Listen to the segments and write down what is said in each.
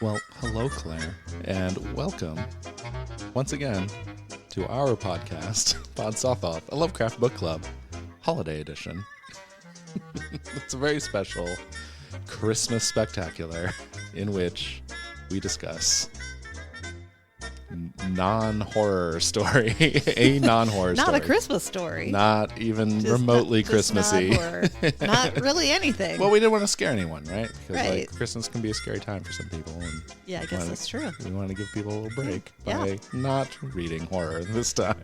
Well, hello, Claire, and welcome once again to our podcast, Pod Sothoth, a Lovecraft book club, holiday edition. It's a very special Christmas spectacular in which we discuss non-horror story, a non-horror story. Not a Christmas story. Not even remotely Christmassy. Not horror. Not really anything. Well, we didn't want to scare anyone, right? Because right. Christmas can be a scary time for some people. And yeah, I guess that's true. We want to give people a little break Yeah. by not reading horror this time.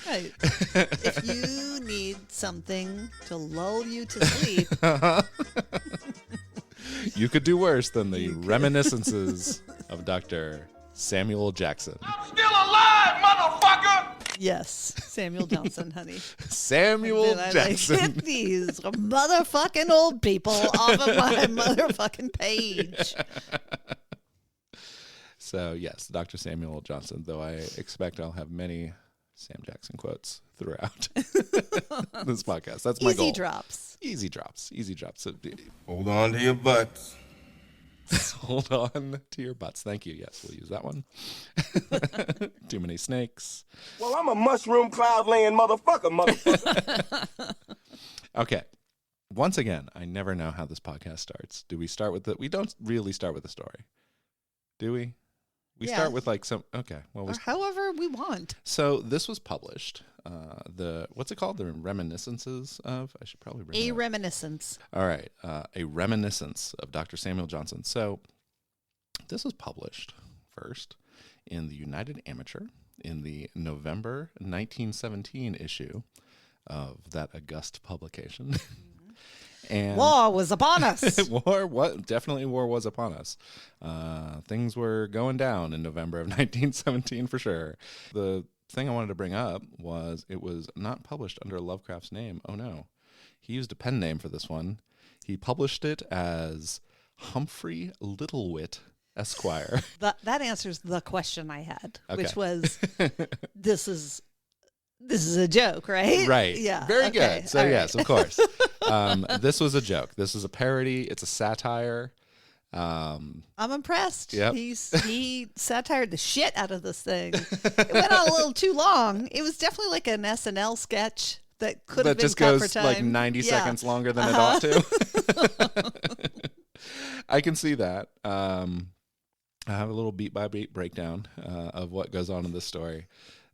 Right. If you need something to lull you to sleep, you could do worse than the Reminiscences of Dr. Samuel Jackson. I'm still alive, motherfucker! yes, Samuel Johnson, honey. Samuel Jackson. Get these motherfucking old people off of my motherfucking page. So, yes, Dr. Samuel Johnson, though I expect I'll have many Sam Jackson quotes throughout this podcast. That's my goal. Easy drops. Easy drops. Easy drops. Hold on to your butts. Hold on to your butts. Thank you. Yes, we'll use that one. Too many snakes. Well, I'm a mushroom cloud laying motherfucker. Okay. Once again, I never know how this podcast starts. Do we start with we don't really start with the story. Do we? We start with like some, okay. Well, Or however we want. So this was published. What's it called? The Reminiscences of, I should probably bring A it up. reminiscence. All right. A Reminiscence of Dr. Samuel Johnson. So this was published first in the United Amateur in the November 1917 issue of that august publication. And War was upon us. Definitely war was upon us. Things were going down in November of 1917 for sure. The thing I wanted to bring up was it was not published under Lovecraft's name. Oh no. He used a pen name for this one. He published it as Humphrey Littlewit, Esquire. That answers the question I had, Okay. which was, this is a joke, right? Right. Yeah. Very okay. good. So All yes, right. of course. This was a joke. This is a parody. It's a satire. I'm impressed. Yep. He satired the shit out of this thing. It went on a little too long. It was definitely like an SNL sketch that could have been just cut goes for time. like 90 seconds longer than it ought to. I can see that. I have a little beat by beat breakdown of what goes on in this story.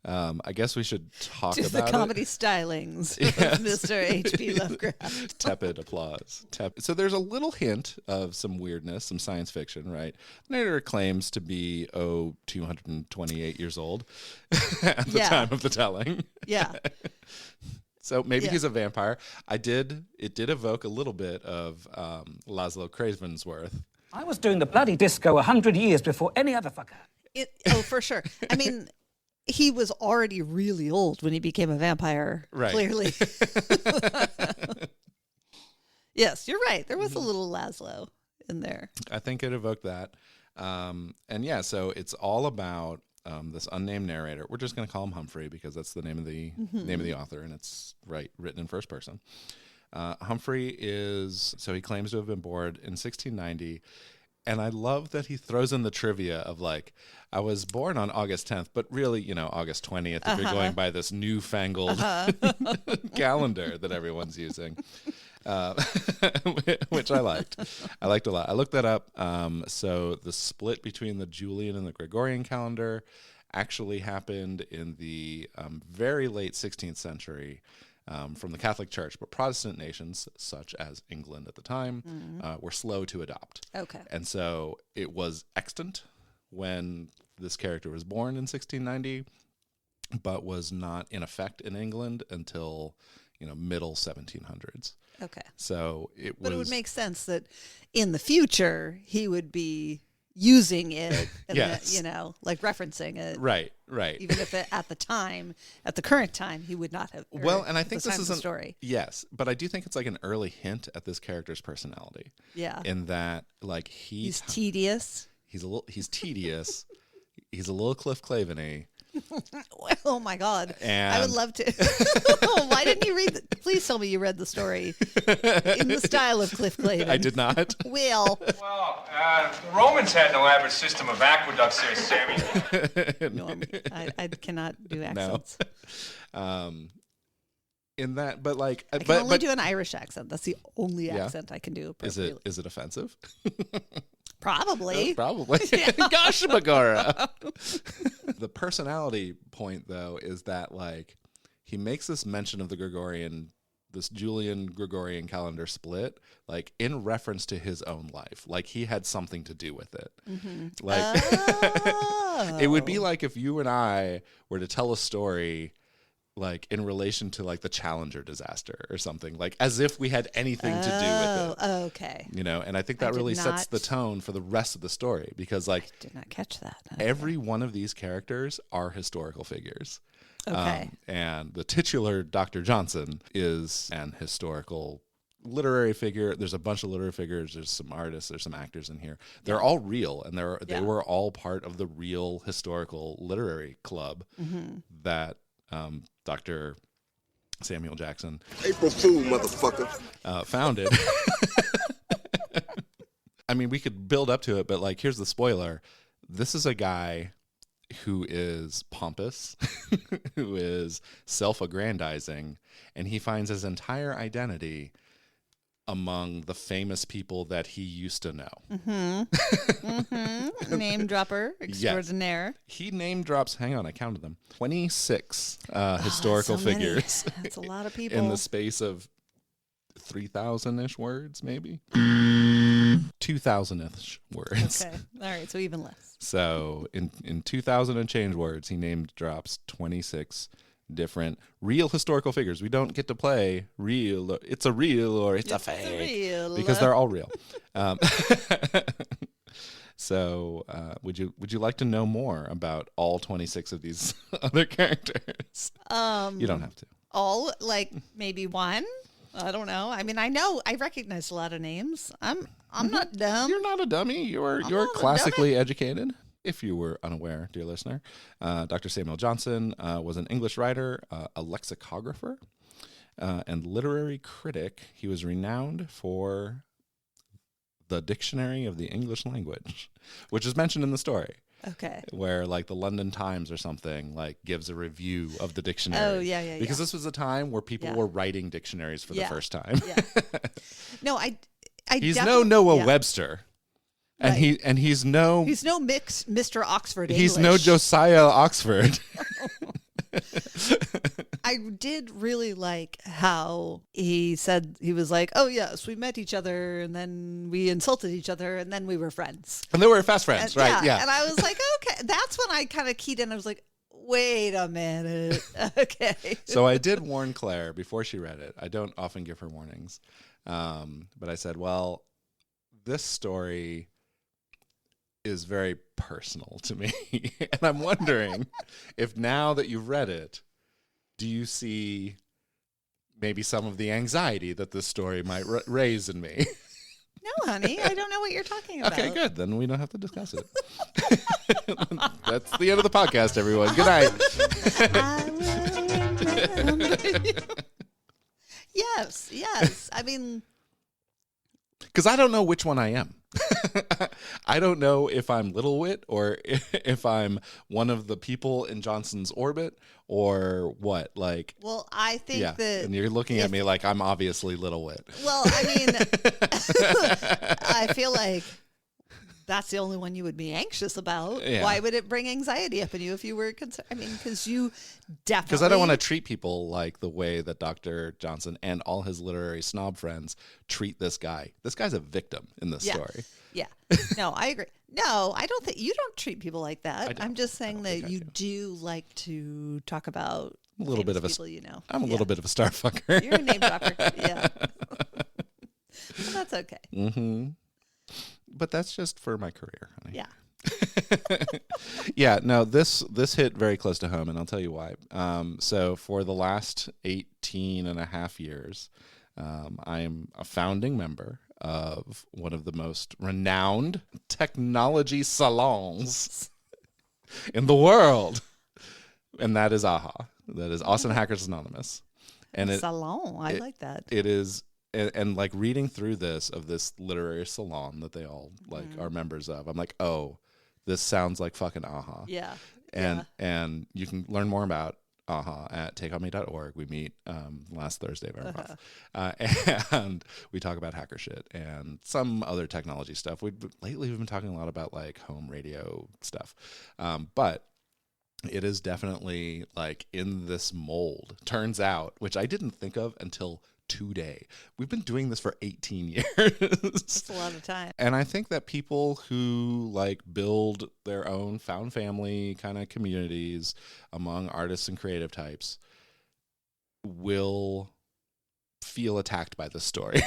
I guess we should talk Just about the comedy it. stylings Yes. of Mr. HP Lovecraft. Tepid applause. So there's a little hint of some weirdness, some science fiction, right? The narrator claims to be, 228 years old at the Yeah. time of the telling. Yeah. So maybe Yeah. he's a vampire. It did evoke a little bit of Laszlo Cravensworth. I was doing the bloody disco 100 years before any other fucker. For sure. I mean, he was already really old when he became a vampire, Right. clearly. Yes, you're right. There was a little Laszlo in there. I think it evoked that. And yeah, so it's all about this unnamed narrator. We're just going to call him Humphrey because that's the name of the author, and it's written in first person. Humphrey he claims to have been born in 1690. And I love that he throws in the trivia of like, I was born on August 10th, but really, August 20th, if you're going by this newfangled calendar that everyone's using, which I liked. I liked a lot. I looked that up. So the split between the Julian and the Gregorian calendar actually happened in the very late 16th century. From the Catholic Church, but Protestant nations, such as England at the time, were slow to adopt. Okay. And so it was extant when this character was born in 1690, but was not in effect in England until, middle 1700s. Okay. So it was... But it would make sense that in the future, he would be using it, and Yes. like referencing it. Right. Even if at the current time, he would not have. Well, and I think this is a story. Yes, but I do think it's like an early hint at this character's personality. Yeah. In that, like, He's tedious. He's tedious. He's a little Cliff Claveny. Oh my God! And I would love to. Why didn't you read? Please Please tell me you read the story in the style of Cliff Clavin. I did not. Will. Well, the Romans had an elaborate system of aqueducts there, Sammy. No, I cannot do accents. In that, but like, I can only do an Irish accent. That's the only accent I can do. Is it offensive? Probably. Probably. Gosh, Bagara. The personality point, though, is that like he makes this mention of this Julian Gregorian calendar split, like in reference to his own life. Like he had something to do with it. Mm-hmm. Like it would be like if you and I were to tell a story like in relation to like the Challenger disaster or something, like as if we had anything to do with it. Okay. You know, and I think that really sets the tone for the rest of the story because like I did not catch that. Every one of these characters are historical figures. Okay. And the titular Dr. Johnson is an historical literary figure. There's a bunch of literary figures. There's some artists. There's some actors in here. They're all real, and they were all part of the real historical literary club that Dr. Samuel Jackson April Fool, motherfucker. founded. I mean, we could build up to it, but like, here's the spoiler. This is a guy who is pompous, who is self-aggrandizing, and he finds his entire identity among the famous people that he used to know. Name dropper extraordinaire. Yes. He name drops, hang on, I counted them, 26 historical figures. That's a lot of people. In the space of 3,000-ish words, maybe? 2,000-ish words. Okay. All right, so even less. So in 2,000 and change words, he name drops 26 different real historical figures. We don't get to play real, it's a real, or it's a fake. Because they're all real. So would you like to know more about all 26 of these other characters? You don't have to. All, like maybe one? I don't know. I mean, I recognize a lot of names. I'm not dumb. You're not a dummy. You're classically educated. If you were unaware, dear listener, Dr. Samuel Johnson was an English writer, a lexicographer, and literary critic. He was renowned for the Dictionary of the English Language, which is mentioned in the story. Okay. Where like the London Times or something like gives a review of the dictionary. Oh, yeah. Because this was a time where people were writing dictionaries for the first time. Yeah. No, he's no Noah Webster. And he's no Mr. Oxford English. He's no Josiah Oxford. I did really like how he said, he was like, oh yes, we met each other and then we insulted each other and then we were friends. And they were fast friends, right? Yeah. And I was like, okay. That's when I kind of keyed in. I was like, wait a minute. Okay. So I did warn Claire before she read it. I don't often give her warnings. But I said, well, this story is very personal to me. And I'm wondering if now that you've read it, do you see maybe some of the anxiety that this story might raise in me? No, honey, I don't know what you're talking about. Okay, good. Then we don't have to discuss it. That's the end of the podcast, everyone. Good night. I will remember you. Yes. I mean, because I don't know which one I am. I don't know if I'm Littlewit or if I'm one of the people in Johnson's orbit or what. Like, well, I think that, and you're looking at me like I'm obviously Littlewit. Well, I mean, I feel like that's the only one you would be anxious about. Yeah. Why would it bring anxiety up in you if you were concerned? I mean, because you definitely... Because I don't want to treat people like the way that Dr. Johnson and all his literary snob friends treat this guy. This guy's a victim in this story. Yeah. No, I agree. No, I don't think... You don't treat people like that. I'm just saying that you do like to talk about a little bit of people you know. I'm a little bit of a star fucker. You're a name dropper. Yeah. Well, that's okay. Mm-hmm. But that's just for my career, honey. Yeah. Yeah, no, this hit very close to home, and I'll tell you why. So for the last 18 and a half years, I am a founding member of one of the most renowned technology salons in the world, and that is AHA. That is Austin Hackers Anonymous. And salon. I like that. It is, and like reading through this literary salon that they all like are members of, I'm like, oh, this sounds like fucking AHA. Yeah. And you can learn more about AHA at takeonme.org. We meet last Thursday of every month. And we talk about hacker shit and some other technology stuff. Lately we've been talking a lot about like home radio stuff. But it is definitely like in this mold, turns out, which I didn't think of until today. We've been doing this for 18 years. That's a lot of time. And I think that people who like build their own found family kind of communities among artists and creative types will feel attacked by this story.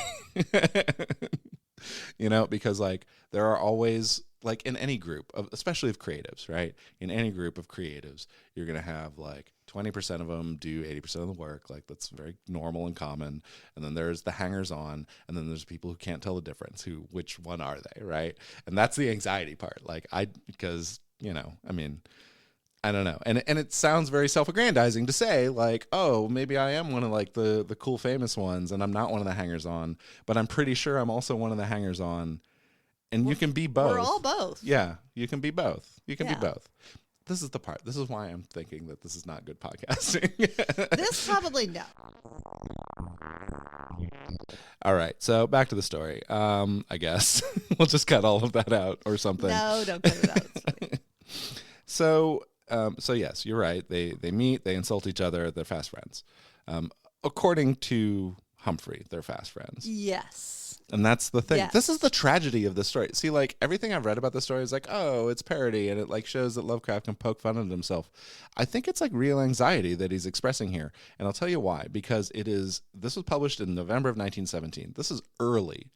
You know, because like there are always, like in any group of, especially of creatives, right? In any group of creatives, you're going to have like 20% of them do 80% of the work. Like that's very normal and common. And then there's the hangers on, and then there's people who can't tell the difference. Which one are they? Right. And that's the anxiety part. Like because, you know, I mean, I don't know. And it sounds very self-aggrandizing to say like, oh, maybe I am one of like the cool famous ones and I'm not one of the hangers on, but I'm pretty sure I'm also one of the hangers on. And you can be both. We're all both. Yeah, you can be both. You can be both. This is the part. This is why I'm thinking that this is not good podcasting. This probably no. All right, so back to the story. I guess we'll just cut all of that out or something. No, don't cut it out. It's funny. So yes, you're right. They meet, they insult each other, they're fast friends. According to Humphrey, they're fast friends. Yes. And that's the thing. Yes. This is the tragedy of the story. See, like everything I've read about the story is like, oh, it's parody, and it like shows that Lovecraft can poke fun at himself. I think it's like real anxiety that he's expressing here, and I'll tell you why. Because this was published in November of 1917. This is early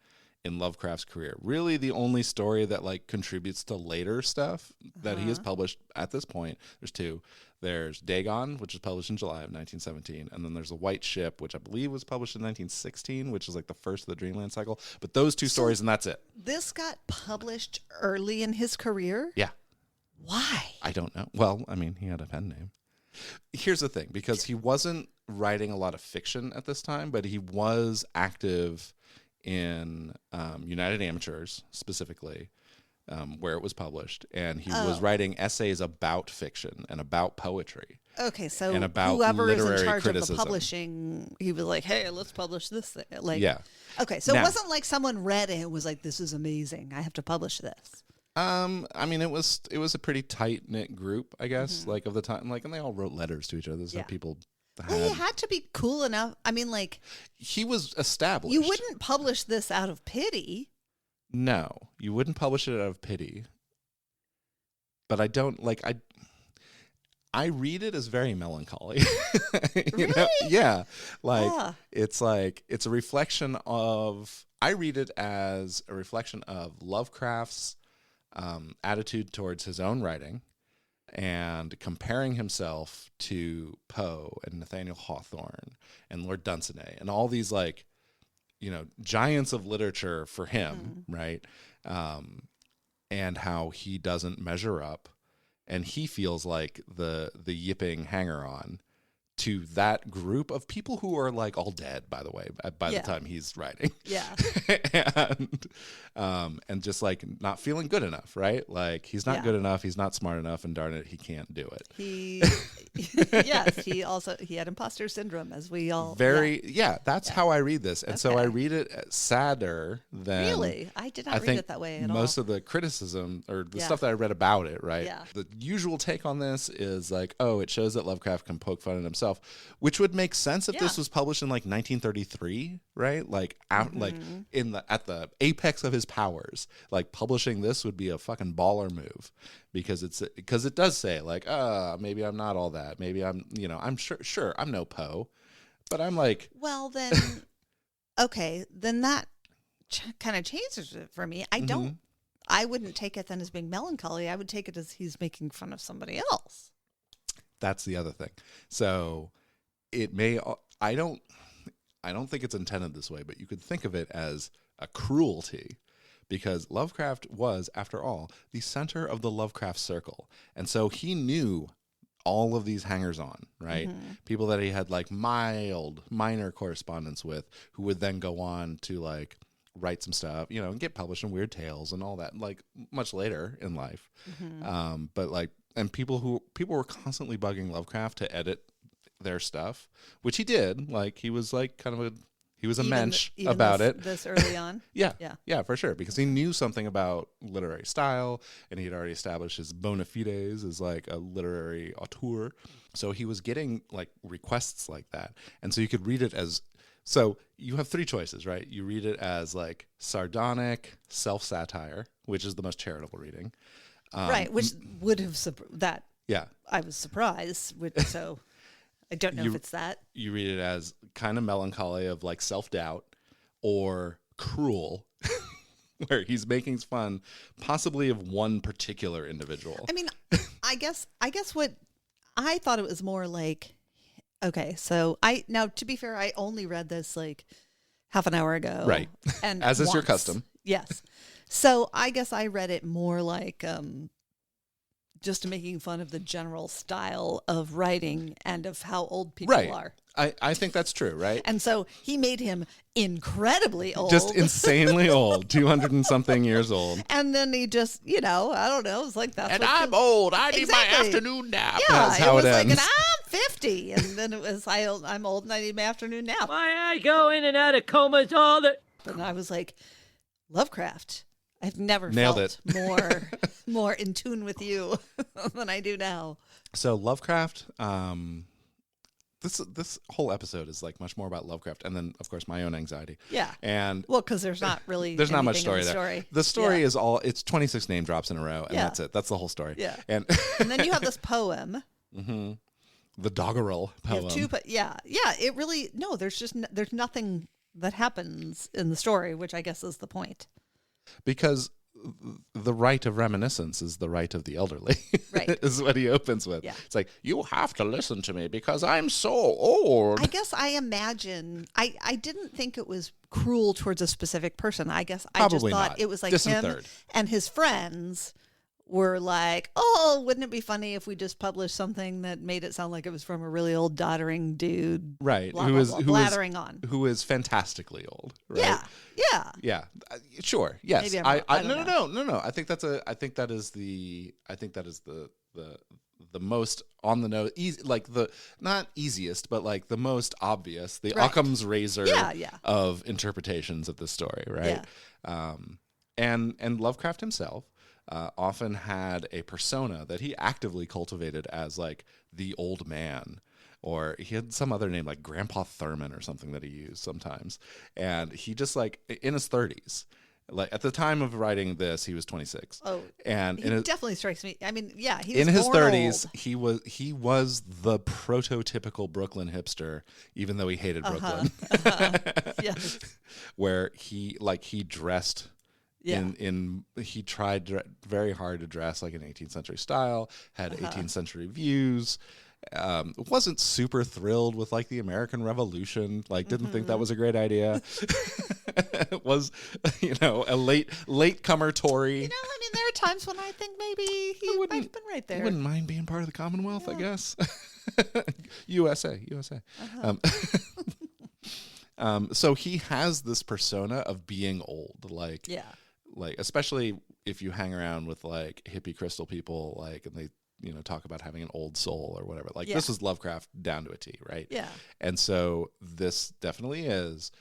in Lovecraft's career. Really, the only story that like contributes to later stuff that he has published at this point. There's two. There's Dagon, which was published in July of 1917, and then there's The White Ship, which I believe was published in 1916, which is like the first of the Dreamland cycle. But those two stories, and that's it. This got published early in his career? Yeah. Why? I don't know. Well, I mean, he had a pen name. Here's the thing, because he wasn't writing a lot of fiction at this time, but he was active in United Amateurs, specifically, where it was published, and he was writing essays about fiction and about poetry. Okay, so and about whoever is in literary charge criticism. of the publishing, he was like, "Hey, let's publish this thing." Like, Yeah. Okay, so Now- it wasn't like someone read it and was like, "This is amazing. I have to publish this." I mean, it was a pretty tight knit group, I guess, like of the time, like, and they all wrote letters to each other. So people Well, he had to be cool enough. I mean, like, he was established. you wouldn't publish this out of pity. No, you wouldn't publish it out of pity. But I don't like I read it as very melancholy. You know? Yeah. It's a reflection of, I read it as a reflection of Lovecraft's attitude towards his own writing and comparing himself to Poe and Nathaniel Hawthorne and Lord Dunsany and all these like, you know, giants of literature for him, right? And how he doesn't measure up, and he feels like the yipping hanger-on to that group of people who are like all dead, by the way, by the time he's writing. Yeah. And just like not feeling good enough, right? Like he's not good enough, he's not smart enough, and darn it, he can't do it. Yes, he had imposter syndrome, as we all that's how I read this. And so I read it sadder than Really? I did not read it that way at all. Most of the criticism or the stuff that I read about it, right? Yeah. The usual take on this is like, oh, it shows that Lovecraft can poke fun at himself, which would make sense if this was published in like 1933, right? Like like at the apex of his powers, like publishing this would be a fucking baller move, because it does say like, maybe I'm not all that. Maybe I'm, you know, I'm sure I'm no Poe, but I'm like, well then, okay, then that kind of changes it for me. I wouldn't take it then as being melancholy. I would take it as he's making fun of somebody else. That's the other thing. So it may, I don't think it's intended this way, but you could think of it as a cruelty, because Lovecraft was, after all, the center of the Lovecraft circle. And so he knew all of these hangers-on, right? People that he had like minor correspondence with, who would then go on to like write some stuff, you know, and get published in Weird Tales and all that, like much later in life. But like, and people were constantly bugging Lovecraft to edit their stuff, which he did. Like he was like he was a mensch about it. This early on. Yeah, for sure. Because he knew something about literary style, and he had already established his bona fides as like a literary auteur. So he was getting like requests like that. And so you could read it as, so you have three choices, right? You read it as like sardonic self-satire, which is the most charitable reading. Right, which would have, Yeah. I was surprised, so I don't know if it's that. You read it as kind of melancholy of like self-doubt, or cruel, where he's making fun possibly of one particular individual. I mean, I guess what I thought it was more like, okay, so now to be fair, I only read this like half an hour ago. Right. And as is your custom. Yes. So I guess I read it more like just making fun of the general style of writing and of how old people are. I think that's true, right? And so he made him incredibly old. Just insanely old, 200 and something years old. And then he just, I don't know, it was like that's. And I'm old. I need my afternoon nap. Yeah, that's how it was like, ends. and I'm 50. And then it was, I'm old and I need my afternoon nap. Why I go in and out of comas all the... And I was like, Lovecraft, I've never Nailed felt more in tune with you than I do now. So Lovecraft, this whole episode is like much more about Lovecraft, and then of course my own anxiety. Yeah. And well, because there's not really there's not much anything story in there. The story is it's 26 name drops in a row, and that's it. That's the whole story. Yeah. And then you have this poem. The Doggerel poem. It really there's nothing that happens in the story, which I guess is the point. Because the right of reminiscence is the right of the elderly. Right. Is what he opens with. Yeah. It's like, you have to listen to me because I'm so old. I guess I imagine, I didn't think it was cruel towards a specific person. I guess I just thought it was like Distant him third. And his friends were like, oh, wouldn't it be funny if we just published something that made it sound like it was from a really old doddering dude, right? Blah, blah, blah, blathering on, who is fantastically old, right? Yeah. Sure. Yes. Maybe I'm wrong. No. I think that is the most on the nose, easy, like the not easiest, but like the most obvious, the Occam's razor of interpretations of the story, right? Yeah. And Lovecraft himself often had a persona that he actively cultivated as like the old man, or he had some other name like Grandpa Thurman or something that he used sometimes. And he just like in his 30s, like at the time of writing this, he was 26. Oh, and he definitely strikes me. I mean, yeah, he was in his 30s. Old. He was the prototypical Brooklyn hipster, even though he hated Brooklyn. Yes. Where he dressed. Yeah. He tried very hard to dress like an 18th century style, had 18th century views, wasn't super thrilled with like the American Revolution, like didn't think that was a great idea. Was, a late comer Tory. I mean, there are times when I think maybe he might have been right there. He wouldn't mind being part of the Commonwealth, I guess. USA. So he has this persona of being old, like especially if you hang around with like hippie crystal people, like, and they talk about having an old soul or whatever. Like this is Lovecraft down to a T, right? Yeah. And so this definitely is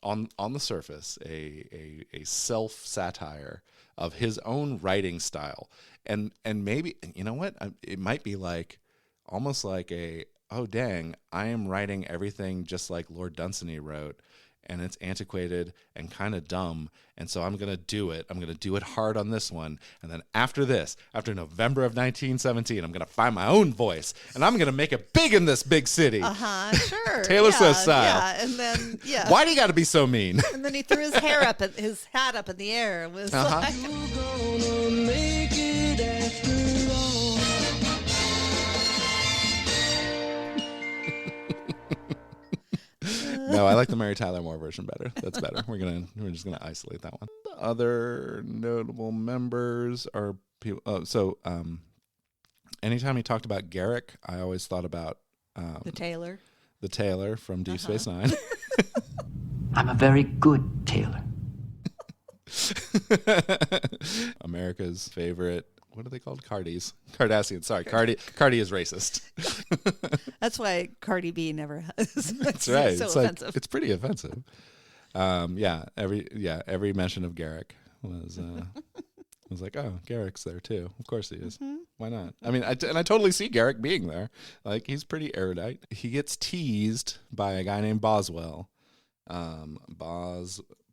on the surface a self satire of his own writing style, and maybe it might be like almost like oh dang, I am writing everything just like Lord Dunsany wrote, and it's antiquated and kind of dumb, and so I'm going to do it. I'm going to do it hard on this one, and then after November of 1917, I'm going to find my own voice, and I'm going to make it big in this big city. Sure. Taylor Swift style. Yeah, and then, Why do you got to be so mean? And then he threw his hat up in the air and was like... No, I like the Mary Tyler Moore version better. That's better. We're just gonna isolate that one. Other notable members are people. anytime he talked about Garrick, I always thought about The tailor. the tailor from Deep Space Nine. I'm a very good tailor. America's favorite. What are they called? Cardassians. Sorry, Cardi is racist. That's why Cardi B never has. That's right. So it's offensive. like it's pretty offensive. Every mention of Garrick was like, oh, Garrick's there too. Of course he is. Why not? I mean, I totally see Garrick being there. Like, he's pretty erudite. He gets teased by a guy named Boswell.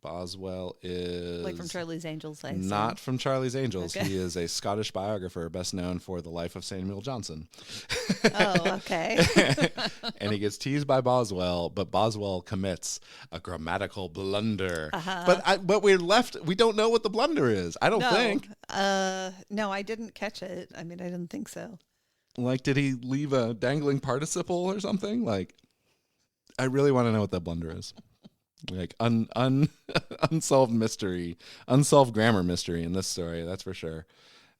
Boswell is Like from Charlie's Angels, I not from Charlie's Angels. Okay. He is a Scottish biographer best known for The Life of Samuel Johnson. Oh, okay. And he gets teased by Boswell, but Boswell commits a grammatical blunder. But we're left. We don't know what the blunder is. I don't think. No, I didn't catch it. I mean, I didn't think so. Like, did he leave a dangling participle or something? Like, I really want to know what that blunder is. Like unsolved mystery, unsolved grammar mystery in this story. That's for sure.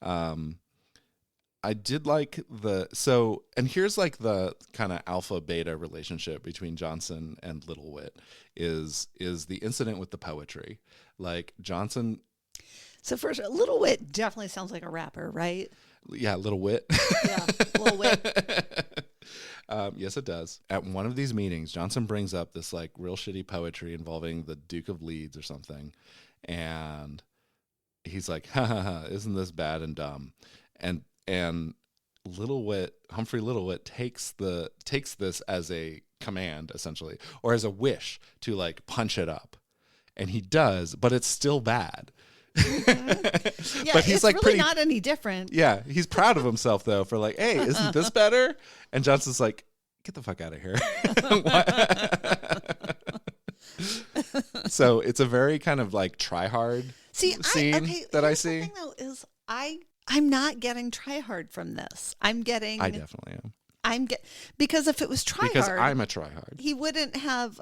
I did like and here's like the kind of alpha beta relationship between Johnson and Littlewit is the incident with the poetry. Like, Johnson. So first, Littlewit definitely sounds like a rapper, right? Yeah, Littlewit. Yeah, Littlewit. Yes, it does. At one of these meetings, Johnson brings up this like real shitty poetry involving the Duke of Leeds or something. And he's like, ha ha ha, isn't this bad and dumb? And Humphrey Littlewit takes this as a command, essentially, or as a wish to like punch it up. And he does, but it's still bad. Yeah, but he's it's like really pretty, not any different. Yeah, he's proud of himself though for like, hey, isn't this better? And Johnson's like, get the fuck out of here. So it's a very kind of like try hard scene that I see. The thing though is I'm not getting try hard from this. I definitely am. Because if it was try because hard, I'm a try hard. he wouldn't have.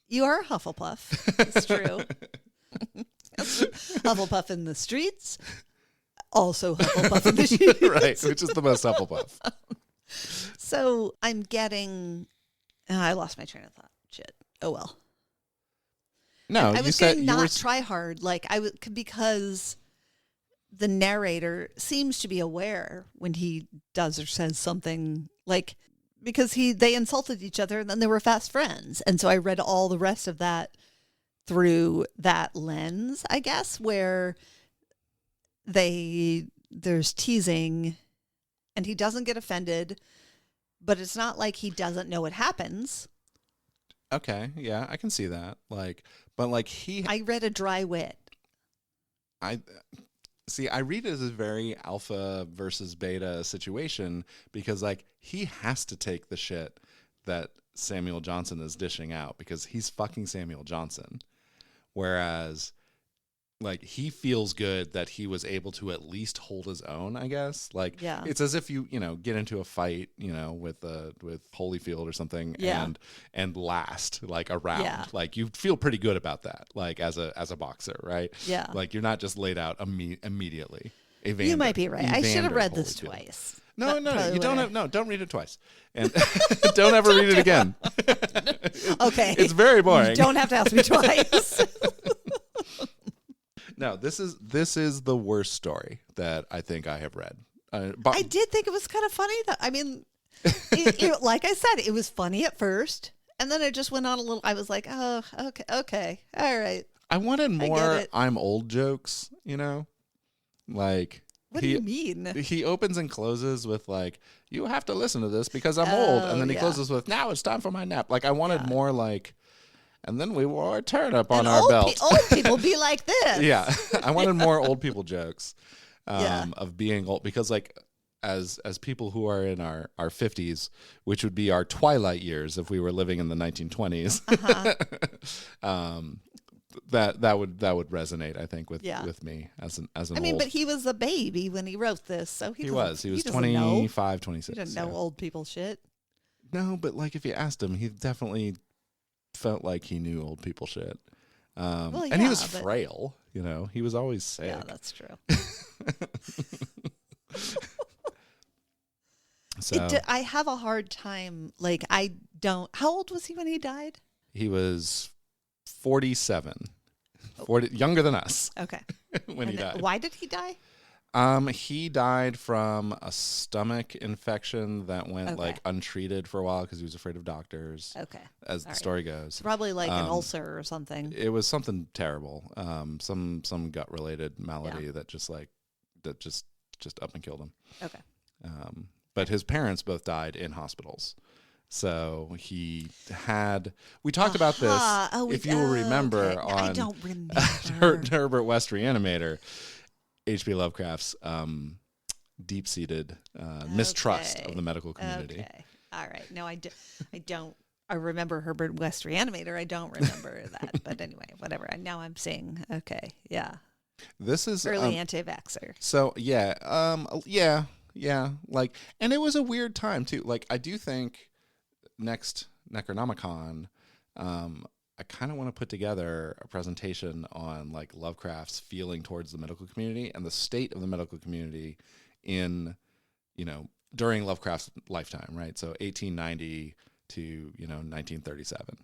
You are a Hufflepuff. It's true. Hufflepuff in the streets, also Hufflepuff in the sheets. Right, which is the most Hufflepuff. So I'm getting. I lost my train of thought. Shit. Oh well. No, I you was said getting you not were try hard. Like I would, because the narrator seems to be aware when he does or says something, like, because they insulted each other and then they were fast friends, and so I read all the rest of that through that lens, I guess, where there's teasing and he doesn't get offended, but it's not like he doesn't know what happens. Okay, yeah, I can see that. Like, but like I read a dry wit. I read it as a very alpha versus beta situation because like he has to take the shit that Samuel Johnson is dishing out because he's fucking Samuel Johnson. Whereas, like, he feels good that he was able to at least hold his own, I guess. Like, yeah. It's as if you get into a fight, with Holyfield or something, yeah. and last like a round. Yeah. Like, you feel pretty good about that, like as a boxer, right? Yeah. Like, you're not just laid out immediately. You might be right. I should have read this twice. No, you don't read it twice, and don't ever read it again. Okay, it's very boring. You don't have to ask me twice. No, this is the worst story that I think I have read. I did think it was kind of funny. I mean, like I said, it was funny at first, and then it just went on a little. I was like, oh, okay, all right. I wanted more I'm old jokes, like. What do you mean? He opens and closes with like, you have to listen to this because I'm old. And then he closes with, now it's time for my nap. Like, I wanted more like, and then we wore a turnip on our belt. Old people be like this. Yeah. I wanted more old people jokes of being old because like, as people who are in our 50s, which would be our twilight years if we were living in the 1920s, that would resonate, I think, with me as an I mean, old. but he was a baby when he wrote this, so he was 25, 26. He didn't know old people shit. No, but like if you asked him, he definitely felt like he knew old people shit. And he was frail, He was always sick. Yeah, that's true. So I have a hard time. Like, I don't. How old was he when he died? he was 47, 40, younger than us Okay. when he died. Why did he die? He died from a stomach infection that went Okay. like untreated for a while because he was afraid of doctors. Okay. As the All right. story goes, It's probably like an ulcer or something. it was something terrible. Some gut related malady that just up and killed him. Okay. But his parents both died in hospitals. So he had. We talked about this, Oh, if you will remember, okay. I on don't remember. Herbert West Reanimator, HP Lovecraft's deep-seated mistrust of the medical community. Okay. All right. No, I don't. I remember Herbert West Reanimator. I don't remember that. But anyway, whatever. Now I'm saying, okay, yeah. This is Early anti-vaxxer. So yeah, like, and it was a weird time too. Like, I do think next Necronomicon, I kind of want to put together a presentation on like Lovecraft's feeling towards the medical community and the state of the medical community in, during Lovecraft's lifetime, right? So 1890 to 1937.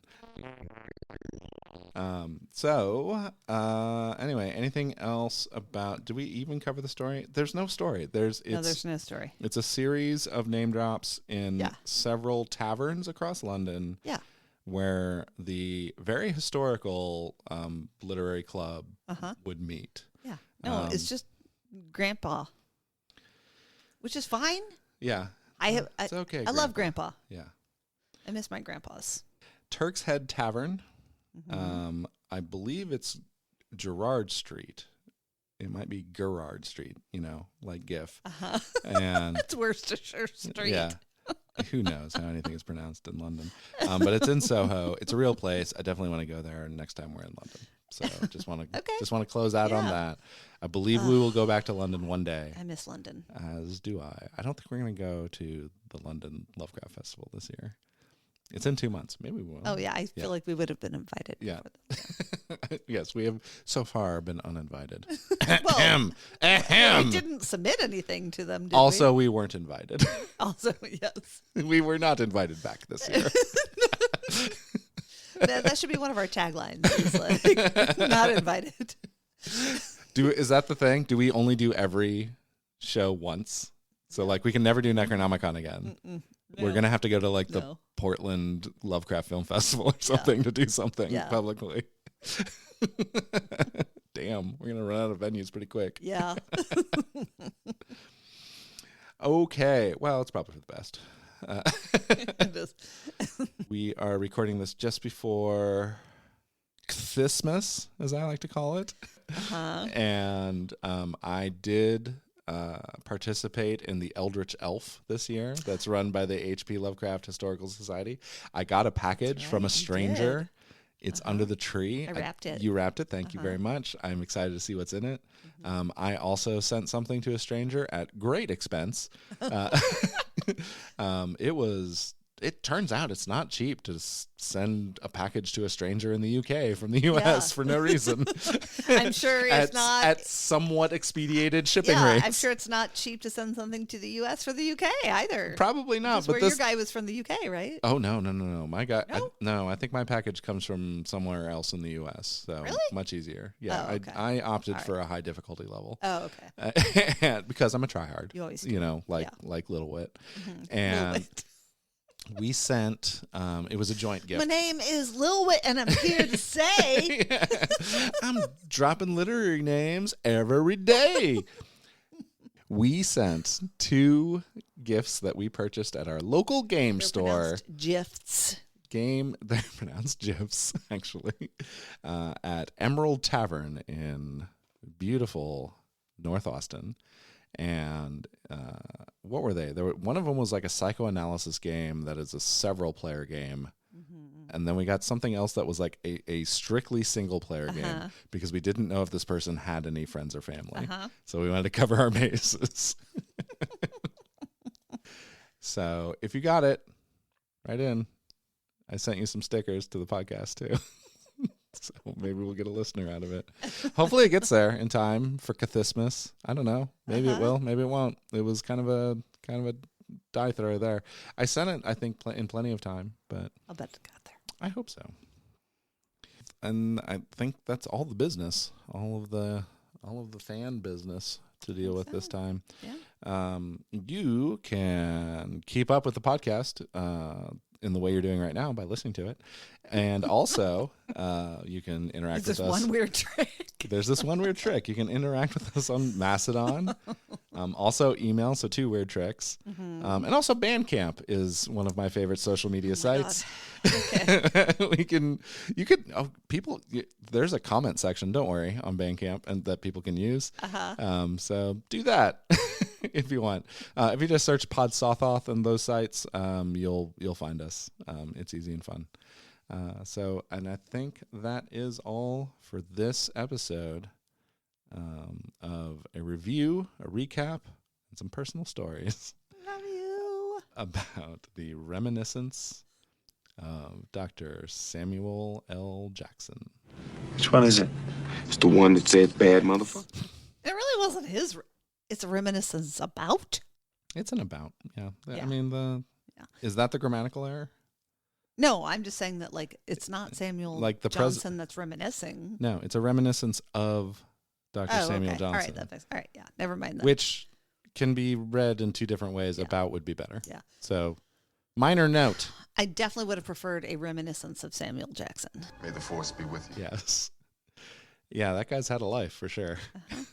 Anyway, anything else about? Do we even cover the story? There's no story. There's no story. It's a series of name drops in several taverns across London. Yeah. Where the very historical literary club would meet. Yeah. No, it's just Grandpa, which is fine. Yeah. It's okay. I love Grandpa. Yeah. I miss my grandpas. Turk's Head Tavern. I believe it's Gerrard Street. It might be Gerrard Street, like GIF. And It's Worcestershire Street. Yeah. Who knows how anything is pronounced in London. But it's in Soho. It's a real place. I definitely want to go there next time we're in London. So just want to close out on that. I believe we will go back to London one day. I miss London. As do I. I don't think we're going to go to the London Lovecraft Festival this year. It's in 2 months. Maybe we will. Oh, yeah. I feel like we would have been invited. Yeah. Yes, we have so far been uninvited. Well, Ahem. we didn't submit anything to them, did Also, we weren't invited. Also, yes. We were not invited back this year. That should be one of our taglines. Is like, not invited. Is that the thing? Do we only do every show once? So like we can never do Necronomicon again. We're going to have to go to like the Portland Lovecraft Film Festival or something to do something publicly. Damn, we're going to run out of venues pretty quick. Yeah. Okay, well, it's probably for the best. It is. We are recording this just before Christmas, as I like to call it. And I did participate in the Eldritch Elf this year that's run by the HP Lovecraft Historical Society. I got a package from a stranger. It's under the tree. I wrapped it. You wrapped it. Thank you very much. I'm excited to see what's in it. I also sent something to a stranger at great expense. It turns out it's not cheap to send a package to a stranger in the UK from the US for no reason. I'm sure it's not at somewhat expedited shipping yeah, rates. I'm sure it's not cheap to send something to the US for the UK either. Probably not. But your guy was from the UK, right? Oh no. My guy. No? I think my package comes from somewhere else in the US. So really? Much easier. Yeah. Oh, okay. I opted for a high difficulty level. Oh, okay. And because I'm a tryhard. You always do. Like Littlewit. And Littlewit. we sent, it was a joint gift. My name is Littlewit, and I'm here to say. I'm dropping literary names every day. We sent 2 gifts that we purchased at our local game store. Gifts. They're pronounced GIFs, actually, at Emerald Tavern in beautiful North Austin. And what were they? One of them was like a psychoanalysis game that is a several player game. And then we got something else that was like a strictly single player game because we didn't know if this person had any friends or family. So we wanted to cover our bases. So if you got it, write in. I sent you some stickers to the podcast too. So maybe we'll get a listener out of it. Hopefully it gets there in time for Cathismus. I don't know. Maybe it will. Maybe it won't. It was kind of a die throw there. I sent it, I think, in plenty of time, but I'll bet it got there. I hope so. And I think that's all the business, all of the fan business to deal with this time. Yeah. You can keep up with the podcast in the way you're doing right now by listening to it. And also, you can interact with us. One weird trick. There's this one weird trick. You can interact with us on Mastodon. Also, email, so 2 weird tricks. And also, Bandcamp is one of my favorite social media sites. Okay. There's a comment section, don't worry, on Bandcamp, and that people can use. So do that if you want. If you just search Pod Sothoth on those sites, you'll find us. It's easy and fun. And I think that is all for this episode of a review, a recap, and some personal stories. Love you. About the Reminiscence of Dr. Samuel L. Jackson. Which one is it? It's the one that said bad motherfucker. It really wasn't his. It's a reminiscence about. It's an about, yeah. Yeah. I mean, is that the grammatical error? No, I'm just saying that it's not Samuel Like the Johnson that's reminiscing. No, it's a reminiscence of Dr. Samuel okay. Johnson. All right, yeah, never mind that. Which can be read in 2 different ways. Yeah. About would be better. Yeah. So, minor note. I definitely would have preferred a reminiscence of Samuel Jackson. May the force be with you. Yes. Yeah, that guy's had a life for sure.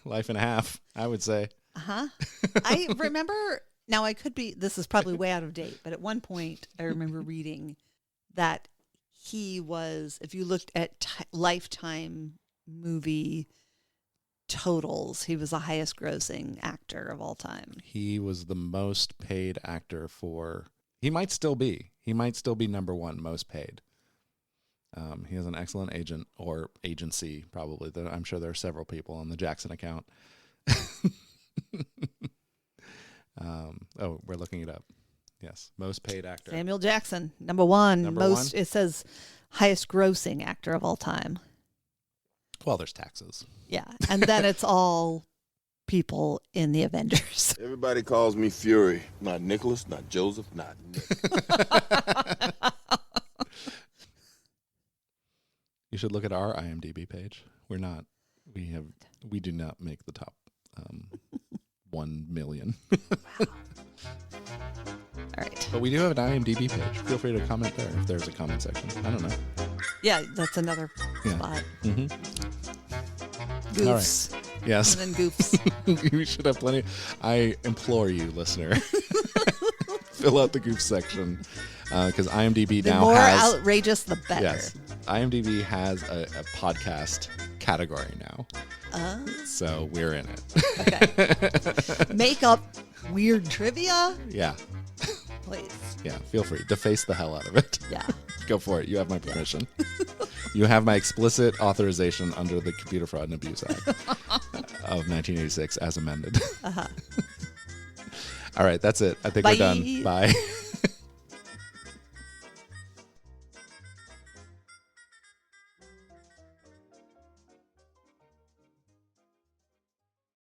Life and a half, I would say. I remember, now this is probably way out of date, but at one point I remember reading that he was, if you looked at Lifetime movie totals, he was the highest grossing actor of all time. He was the most paid actor he might still be number 1 most paid. He has an excellent agent or agency, probably. I'm sure there are several people on the Jackson account. We're looking it up. Yes, most paid actor. Samuel Jackson, number 1. Number 1? It says highest grossing actor of all time. Well, there's taxes. Yeah, and then it's all people in the Avengers. Everybody calls me Fury. Not Nicholas, not Joseph, not Nick. You should look at our IMDb page. We do not make the top 1 million. All right. But we do have an IMDb page. Feel free to comment there if there's a comment section. I don't know. Yeah, that's another spot. Mm-hmm. Goofs. All right. Yes. And then goofs. You should have plenty. I implore you, listener, fill out the goof section because IMDb The now more has outrageous, the better. Yes, IMDb has a podcast category now. So we're in it. Okay. Make up weird trivia, Yeah. please. Yeah. Feel free. Deface the hell out of it. Yeah. Go for it. You have my permission. You have my explicit authorization under the Computer Fraud and Abuse Act of 1986 as amended. All right. That's it. I think we're done. Bye.